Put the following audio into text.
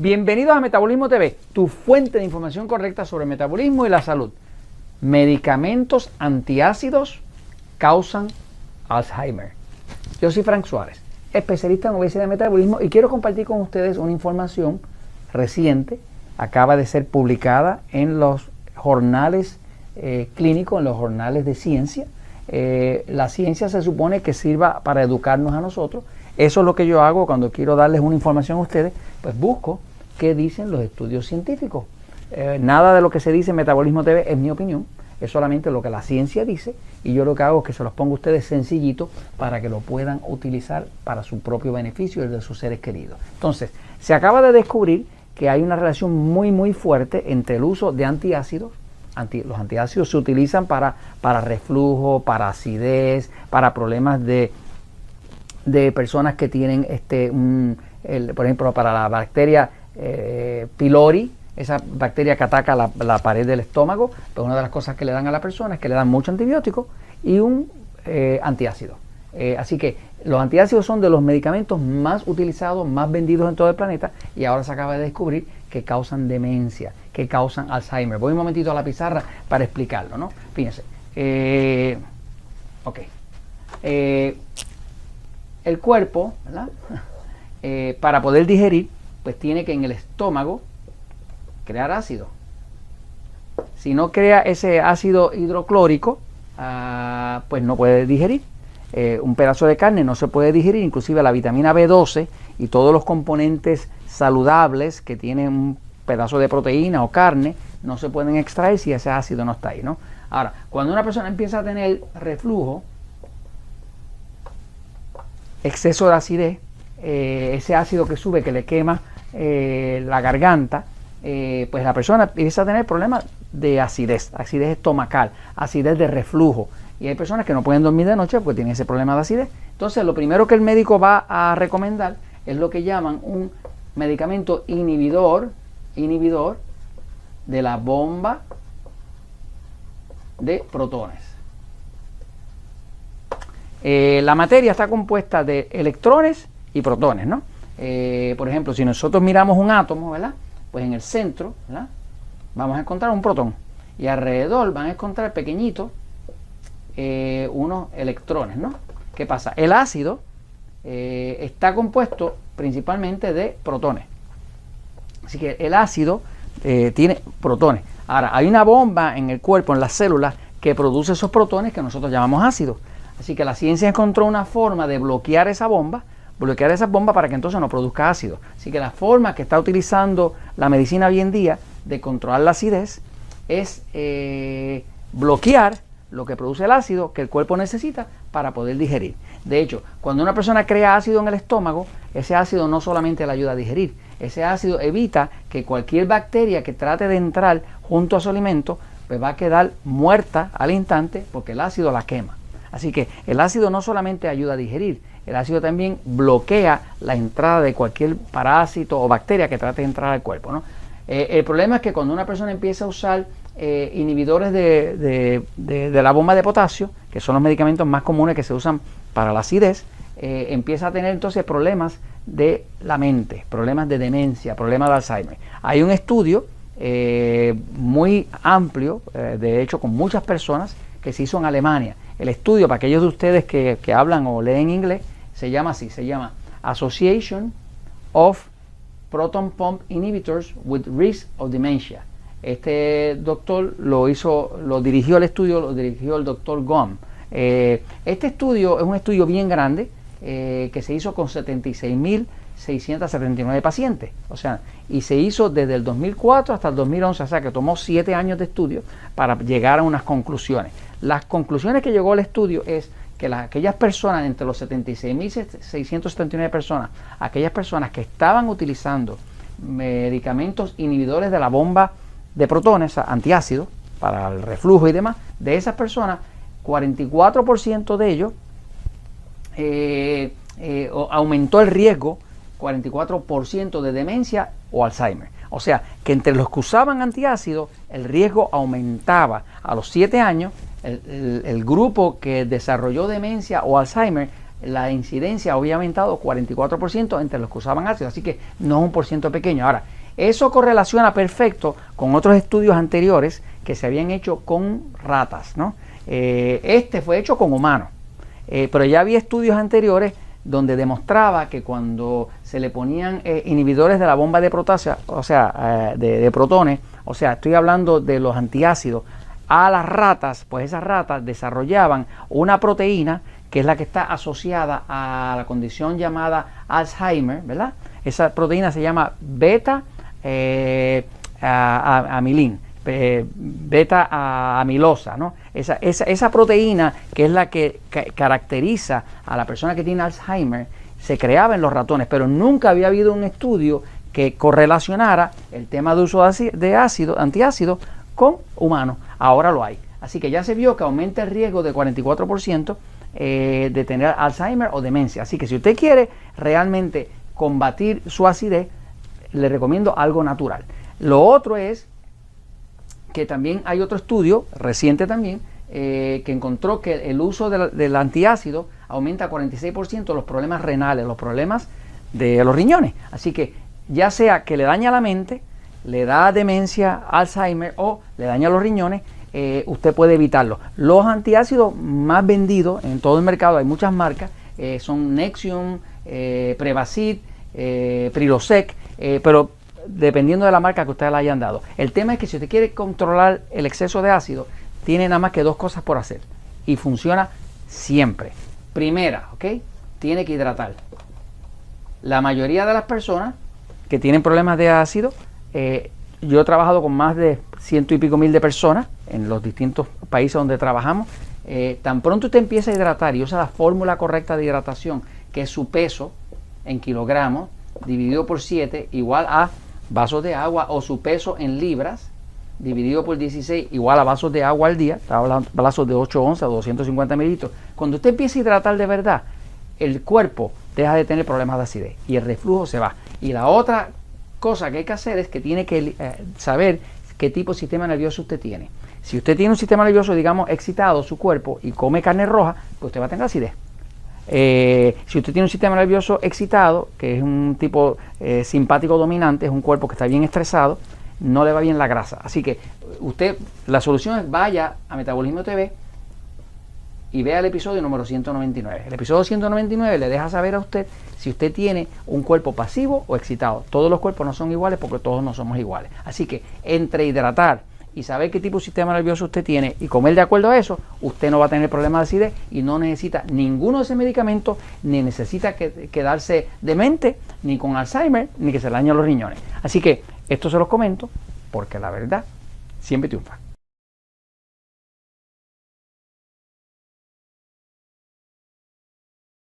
Bienvenidos a Metabolismo TV, tu fuente de información correcta sobre el metabolismo y la salud. Medicamentos antiácidos causan Alzheimer. Yo soy Frank Suárez, especialista en obesidad y metabolismo, y quiero compartir con ustedes una información reciente. Acaba de ser publicada en los jornales clínicos, en los jornales de ciencia. La ciencia se supone que sirva para educarnos a nosotros. Eso es lo que yo hago cuando quiero darles una información a ustedes, pues busco qué dicen los estudios científicos. Nada de lo que se dice en Metabolismo TV es mi opinión, es solamente lo que la ciencia dice, y yo lo que hago es que se los pongo a ustedes sencillito para que lo puedan utilizar para su propio beneficio y el de sus seres queridos. Entonces, se acaba de descubrir que hay una relación muy fuerte entre el uso de antiácidos. Los antiácidos se utilizan para reflujo, para acidez, para problemas de personas que tienen por ejemplo, para la bacteria pylori, esa bacteria que ataca la pared del estómago. Pues una de las cosas que le dan a la persona es que le dan mucho antibiótico y un antiácido. Así que los antiácidos son de los medicamentos más utilizados, más vendidos en todo el planeta, y ahora se acaba de descubrir que causan demencia, que causan Alzheimer. Voy un momentito a la pizarra para explicarlo, ¿no? Fíjense. El cuerpo, ¿verdad? Para poder digerir, pues tiene que en el estómago crear ácido. Si no crea ese ácido hidroclórico, pues no puede digerir. Un pedazo de carne no se puede digerir, inclusive la vitamina B12 y todos los componentes saludables que tienen un pedazo de proteína o carne no se pueden extraer si ese ácido no está ahí, ¿no? Ahora, cuando una persona empieza a tener reflujo, exceso de acidez, ese ácido que sube, que le quema la garganta, pues la persona empieza a tener problemas de acidez estomacal, acidez de reflujo. Y hay personas que no pueden dormir de noche porque tienen ese problema de acidez. Entonces, lo primero que el médico va a recomendar es lo que llaman un medicamento inhibidor de la bomba de protones. La materia está compuesta de electrones y protones, ¿no? Por ejemplo, si nosotros miramos un átomo, ¿verdad? Pues en el centro, ¿verdad?, vamos a encontrar un protón, y alrededor van a encontrar pequeñitos unos electrones, ¿no? ¿Qué pasa? El ácido está compuesto principalmente de protones. Así que el ácido tiene protones. Ahora, hay una bomba en el cuerpo, en las células, que produce esos protones que nosotros llamamos ácidos. Así que la ciencia encontró una forma de bloquear esa bomba para que entonces no produzca ácido. Así que la forma que está utilizando la medicina hoy en día de controlar la acidez es bloquear lo que produce el ácido que el cuerpo necesita para poder digerir. De hecho, cuando una persona crea ácido en el estómago, ese ácido no solamente le ayuda a digerir, ese ácido evita que cualquier bacteria que trate de entrar junto a su alimento, pues va a quedar muerta al instante porque el ácido la quema. Así que el ácido no solamente ayuda a digerir, el ácido también bloquea la entrada de cualquier parásito o bacteria que trate de entrar al cuerpo, ¿no? El problema es que cuando una persona empieza a usar inhibidores de la bomba de potasio, que son los medicamentos más comunes que se usan para la acidez, empieza a tener entonces problemas de la mente, problemas de demencia, problemas de Alzheimer. Hay un estudio muy amplio, de hecho con muchas personas, que se hizo en Alemania. El estudio, para aquellos de ustedes que hablan o leen inglés, se llama así, se llama Association of Proton Pump Inhibitors with Risk of Dementia. Este doctor lo dirigió el doctor Gom. Este estudio es un estudio bien grande que se hizo con 76.679 pacientes. O sea, y se hizo desde el 2004 hasta el 2011, o sea que tomó 7 años de estudio para llegar a unas conclusiones. Las conclusiones que llegó al estudio es que aquellas personas, entre los 76.679 personas, aquellas personas que estaban utilizando medicamentos inhibidores de la bomba de protones, antiácidos, para el reflujo y demás, de esas personas, 44% de ellos aumentó el riesgo, 44% de demencia o Alzheimer. O sea, que entre los que usaban antiácidos, el riesgo aumentaba. A los 7 años, el grupo que desarrolló demencia o Alzheimer la incidencia había aumentado 44% entre los que usaban ácido, así que no es un porciento pequeño. Ahora, eso correlaciona perfecto con otros estudios anteriores que se habían hecho con ratas, ¿no? Este fue hecho con humanos, pero ya había estudios anteriores donde demostraba que cuando se le ponían inhibidores de la bomba de protasia, o sea, de protones, o sea, estoy hablando de los antiácidos, a las ratas, pues esas ratas desarrollaban una proteína que es la que está asociada a la condición llamada Alzheimer, ¿verdad? Esa proteína se llama beta amilin, beta amilosa, ¿no? Esa proteína, que es la que caracteriza a la persona que tiene Alzheimer, se creaba en los ratones, pero nunca había habido un estudio que correlacionara el tema de uso de antiácido con humanos. Ahora lo hay. Así que ya se vio que aumenta el riesgo de 44% de tener Alzheimer o demencia. Así que si usted quiere realmente combatir su acidez, le recomiendo algo natural. Lo otro es que también hay otro estudio reciente también que encontró que el uso del antiácido aumenta 46% los problemas renales, los problemas de los riñones. Así que ya sea que le daña la mente, le da demencia, Alzheimer o le daña los riñones, usted puede evitarlo. Los antiácidos más vendidos en todo el mercado, hay muchas marcas, son Nexium, Prevacid, Prilosec, pero dependiendo de la marca que ustedes le hayan dado. El tema es que si usted quiere controlar el exceso de ácido, tiene nada más que dos cosas por hacer y funciona siempre. Primera, ¿ok? Tiene que hidratar. La mayoría de las personas que tienen problemas de ácido, yo he trabajado con más de 100 y pico mil de personas en los distintos países donde trabajamos. Tan pronto usted empieza a hidratar y usa la fórmula correcta de hidratación, que es su peso en kilogramos dividido por 7 igual a vasos de agua, o su peso en libras dividido por 16 igual a vasos de agua al día, estaba hablando de vasos de 8 onzas, 250 mililitros. Cuando usted empieza a hidratar de verdad, el cuerpo deja de tener problemas de acidez y el reflujo se va. Y la otra cosa que hay que hacer es que tiene que saber qué tipo de sistema nervioso usted tiene. Si usted tiene un sistema nervioso, digamos, excitado, su cuerpo, y come carne roja, pues usted va a tener acidez. Si usted tiene un sistema nervioso excitado, que es un tipo simpático dominante, es un cuerpo que está bien estresado, no le va bien la grasa. Así que la solución es vaya a Metabolismo TV y vea el episodio número 199. El episodio 199 le deja saber a usted si usted tiene un cuerpo pasivo o excitado. Todos los cuerpos no son iguales porque todos no somos iguales. Así que entre hidratar y saber qué tipo de sistema nervioso usted tiene y comer de acuerdo a eso, usted no va a tener problemas de acidez y no necesita ninguno de esos medicamentos, ni necesita quedarse demente, ni con Alzheimer, ni que se le dañen los riñones. Así que esto se los comento porque la verdad siempre triunfa.